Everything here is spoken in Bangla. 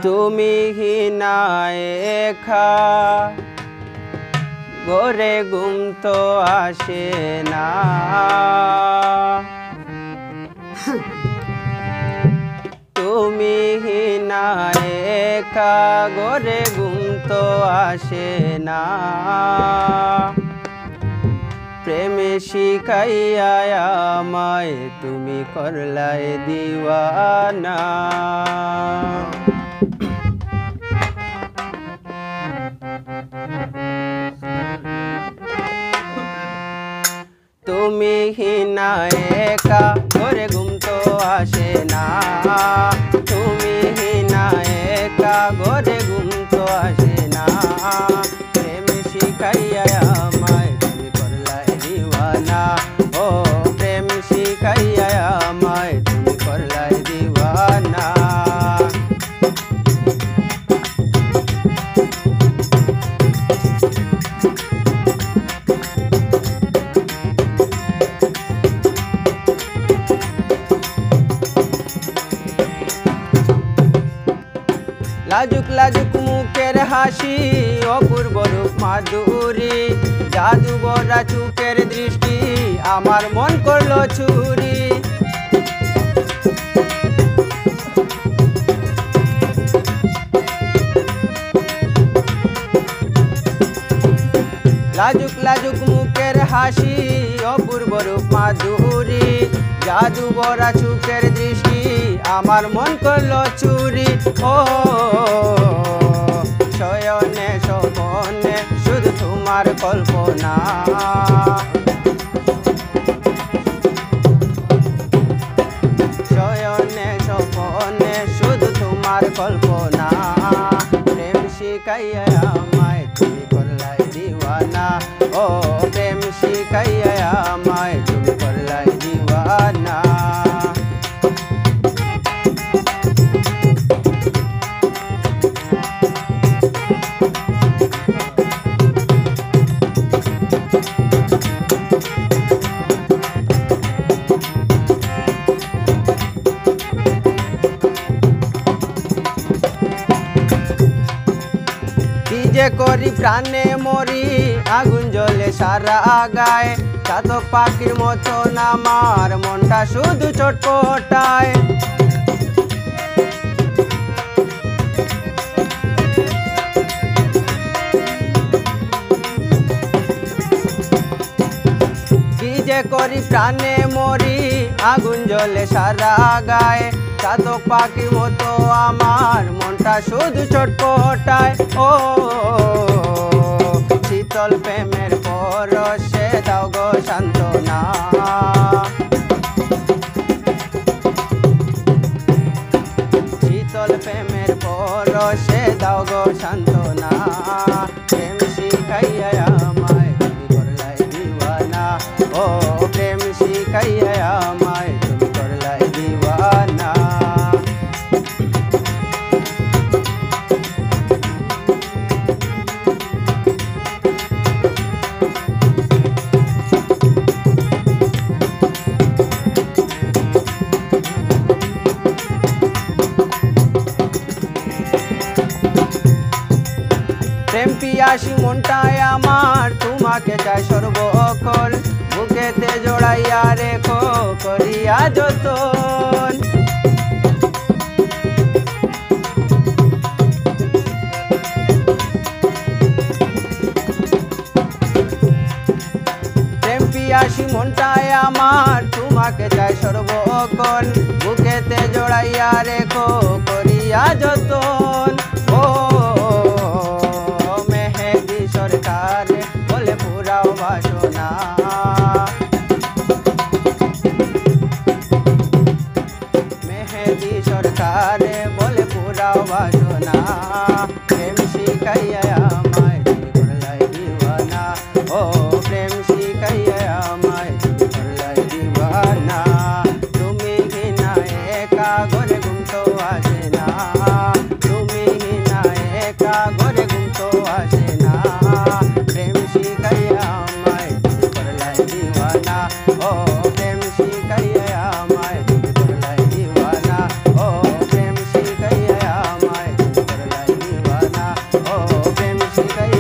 তুমি হিনায় একা ঘরে ঘুম তো আসে না। তুমি হিনায় একা ঘরে ঘুম তো আসে না। প্রেমে শিখাইয়া আমায় তুমি করলায় দিওয়ানা। তুমি হিনায় একা ঘরে ঘুম তো আসে না। তুমি হিনায় একা ঘরে ঘুম তো আসে না। প্রেম শিখাইয়া আমায় তুমি করলায় দিওয়ানা। ও প্রেম শিখাইয়া আমায় তুমি করলায় দিওয়ানা। লাজুক লাজুক মুখের হাসি অপূর্ব রূপ মাধুরী, জাদু ভরা চোখের দৃষ্টি আমার মন করলো চুরি। লাজুক লাজুক মুখের হাসি অপূর্ব রূপ মাধুরী, জাদু ভরা চোখের দৃষ্টি আমার মন করলো চুরি। ও শয়নে স্বপনে শুধু তোমার কল্পনা। শয়নে স্বপনে শুধু তোমার কল্পনা। প্রেম শিখাইয়া আমায় তুমি করলাই দিওয়ানা। ও প্রেম শিখাইয়া আমায় তুমি করলাই দিওয়ানা। যে করি প্রাণে মরি আগুন জ্বলে সারা গায়ে, চাতক পাখির মতন আমার মনটা শুধু চটপটায়। কি যে করি প্রাণে মরি আগুন জ্বলে সারা গায়ে, চাতক পাখির মতো আমার মনটা শুধু চটপটায়। ও শীতল প্রেমের পরশে দাও গো সান্ত্বনা। শীতল প্রেমের পরশে দাও গো সান্ত্বনা। প্রেম শিখাইয়া আমায় তুমি করলাই দিওয়ানা। ও প্রেম শিখাইয়া আমায় তুমি করলাই দিওয়ানা। প্রেম পিয়াসী মনটায় আমার তোমাকে চাই সর্বক্ষণ, বুকেতে জড়াইয়া রেখো করিয়া যতন। প্রেম পিয়াসী মনটায় আমার তোমাকে চাই সর্বক্ষণ, বুকেতে জড়াইয়া রেখো করিয়া যতন। ও সরকার বলে পুরাও বাসনা। মেহেদি সরকার বলে পুরাও বাসনা। প্রেম শিখাইয়া আমায় তুমি করলাই দিওয়ানা। ও প্রেম শিখাইয়া আমায় তুমি করলাই দিওয়ানা। তুমি হিনায় একা ঘরে ঘুম তো আসে না। তুমি হিনায় একা ঘরে ঘুম তো আসে না। প্রেম শিখাইয়া আমায় তুমি করলাই দিওয়ানা। ও প্রেম শিখাইয়া আমায় তুমি করলাই দিওয়ানা। ও প্রেম শিখাইয়া আমায় তুমি এটাই